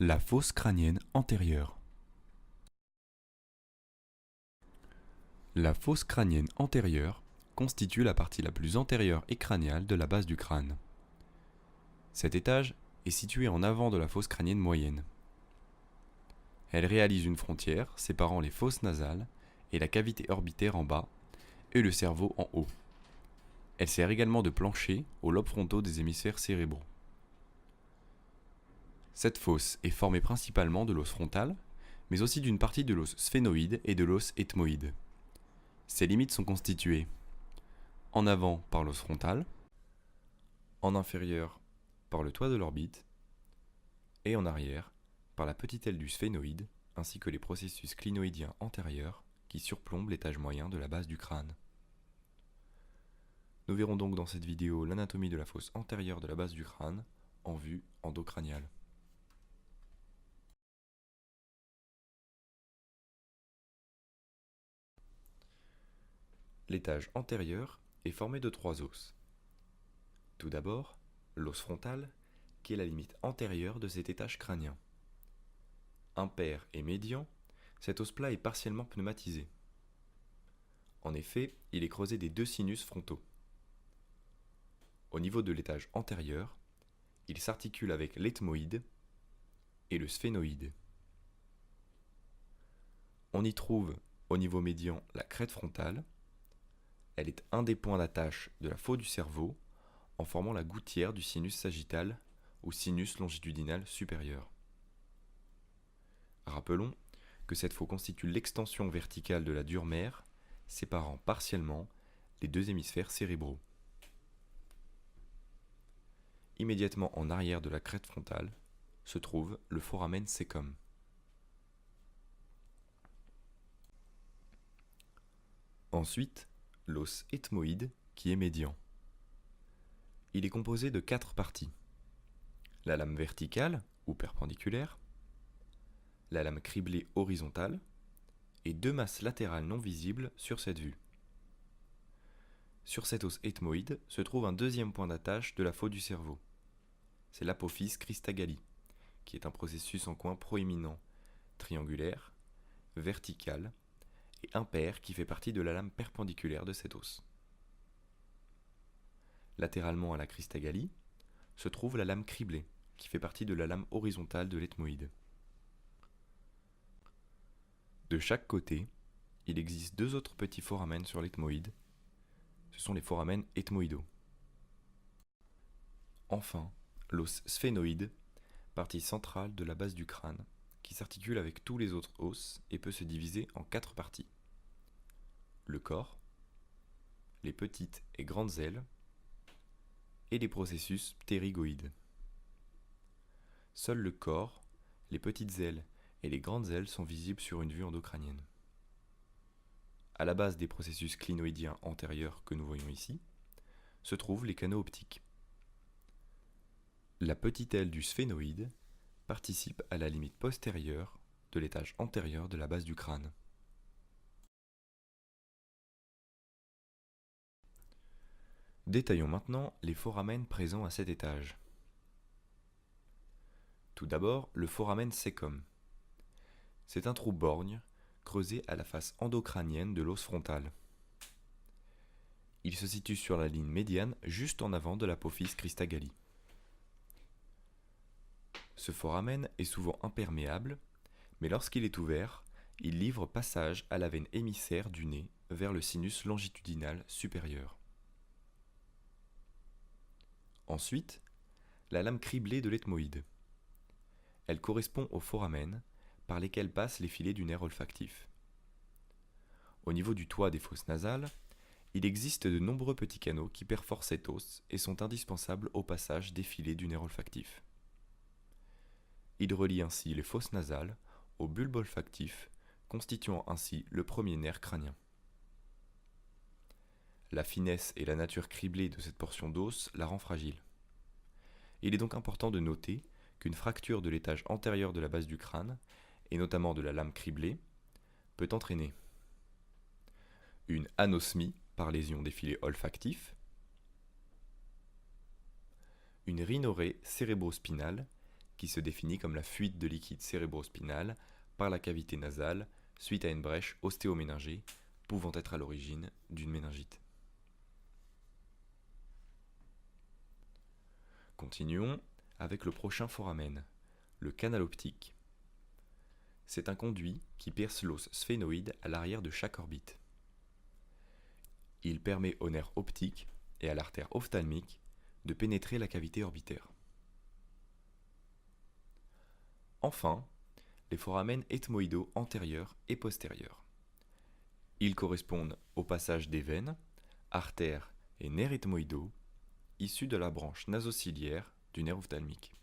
La fosse crânienne antérieure. La fosse crânienne antérieure constitue la partie la plus antérieure et crâniale de la base du crâne. Cet étage est situé en avant de la fosse crânienne moyenne. Elle réalise une frontière séparant les fosses nasales et la cavité orbitaire en bas et le cerveau en haut. Elle sert également de plancher aux lobes frontaux des hémisphères cérébraux. Cette fosse est formée principalement de l'os frontal, mais aussi d'une partie de l'os sphénoïde et de l'os ethmoïde. Ses limites sont constituées en avant par l'os frontal, en inférieur par le toit de l'orbite et en arrière par la petite aile du sphénoïde ainsi que les processus clinoïdiens antérieurs qui surplombent l'étage moyen de la base du crâne. Nous verrons donc dans cette vidéo l'anatomie de la fosse antérieure de la base du crâne en vue endocrâniale. L'étage antérieur est formé de 3 os. Tout d'abord, l'os frontal, qui est la limite antérieure de cet étage crânien. Impair et médian, cet os plat est partiellement pneumatisé. En effet, il est creusé des 2 sinus frontaux. Au niveau de l'étage antérieur, il s'articule avec l'ethmoïde et le sphénoïde. On y trouve, au niveau médian, la crête frontale. Elle est un des points d'attache de la faux du cerveau, en formant la gouttière du sinus sagittal ou sinus longitudinal supérieur. Rappelons que cette faux constitue l'extension verticale de la dure mère, séparant partiellement les 2 hémisphères cérébraux. Immédiatement en arrière de la crête frontale se trouve le foramen cecum. Ensuite, l'os ethmoïde qui est médian. Il est composé de 4 parties. La lame verticale ou perpendiculaire, la lame criblée horizontale et 2 masses latérales non visibles sur cette vue. Sur cet os ethmoïde se trouve un deuxième point d'attache de la faux du cerveau. C'est l'apophyse Christagalli, qui est un processus en coin proéminent, triangulaire, vertical et impair qui fait partie de la lame perpendiculaire de cet os. Latéralement à la Christagalli se trouve la lame criblée, qui fait partie de la lame horizontale de l'ethmoïde. De chaque côté, il existe 2 autres petits foramen sur l'ethmoïde. Ce sont les foramen ethmoïdaux. Enfin, l'os sphénoïde, partie centrale de la base du crâne, qui s'articule avec tous les autres os et peut se diviser en 4 parties. Le corps, les petites et grandes ailes, et les processus ptérygoïdes. Seul le corps, les petites ailes et les grandes ailes sont visibles sur une vue endocrânienne. À la base des processus clinoïdiens antérieurs que nous voyons ici, se trouvent les canaux optiques. La petite aile du sphénoïde participe à la limite postérieure de l'étage antérieur de la base du crâne. Détaillons maintenant les foramen présents à cet étage. Tout d'abord, le foramen cecum. C'est un trou borgne creusé à la face endocrânienne de l'os frontal. Il se situe sur la ligne médiane juste en avant de l'apophyse Christagalli. Ce foramen est souvent imperméable, mais lorsqu'il est ouvert, il livre passage à la veine émissaire du nez vers le sinus longitudinal supérieur. Ensuite, la lame criblée de l'ethmoïde. Elle correspond aux foramen par lesquels passent les filets du nerf olfactif. Au niveau du toit des fosses nasales, il existe de nombreux petits canaux qui perforent cet os et sont indispensables au passage des filets du nerf olfactif. Il relie ainsi les fosses nasales au bulbe olfactif, constituant ainsi le premier nerf crânien. La finesse et la nature criblée de cette portion d'os la rend fragile. Il est donc important de noter qu'une fracture de l'étage antérieur de la base du crâne, et notamment de la lame criblée, peut entraîner une anosmie par lésion des filets olfactifs, une rhinorrhée cérébrospinale qui se définit comme la fuite de liquide cérébrospinal par la cavité nasale suite à une brèche ostéoméningée pouvant être à l'origine d'une méningite. Continuons avec le prochain foramen, le canal optique. C'est un conduit qui perce l'os sphénoïde à l'arrière de chaque orbite. Il permet au nerf optique et à l'artère ophtalmique de pénétrer la cavité orbitaire. Enfin, les foramen ethmoïdaux antérieurs et postérieurs. Ils correspondent au passage des veines, artères et nerfs ethmoïdaux issus de la branche nasociliaire du nerf ophtalmique.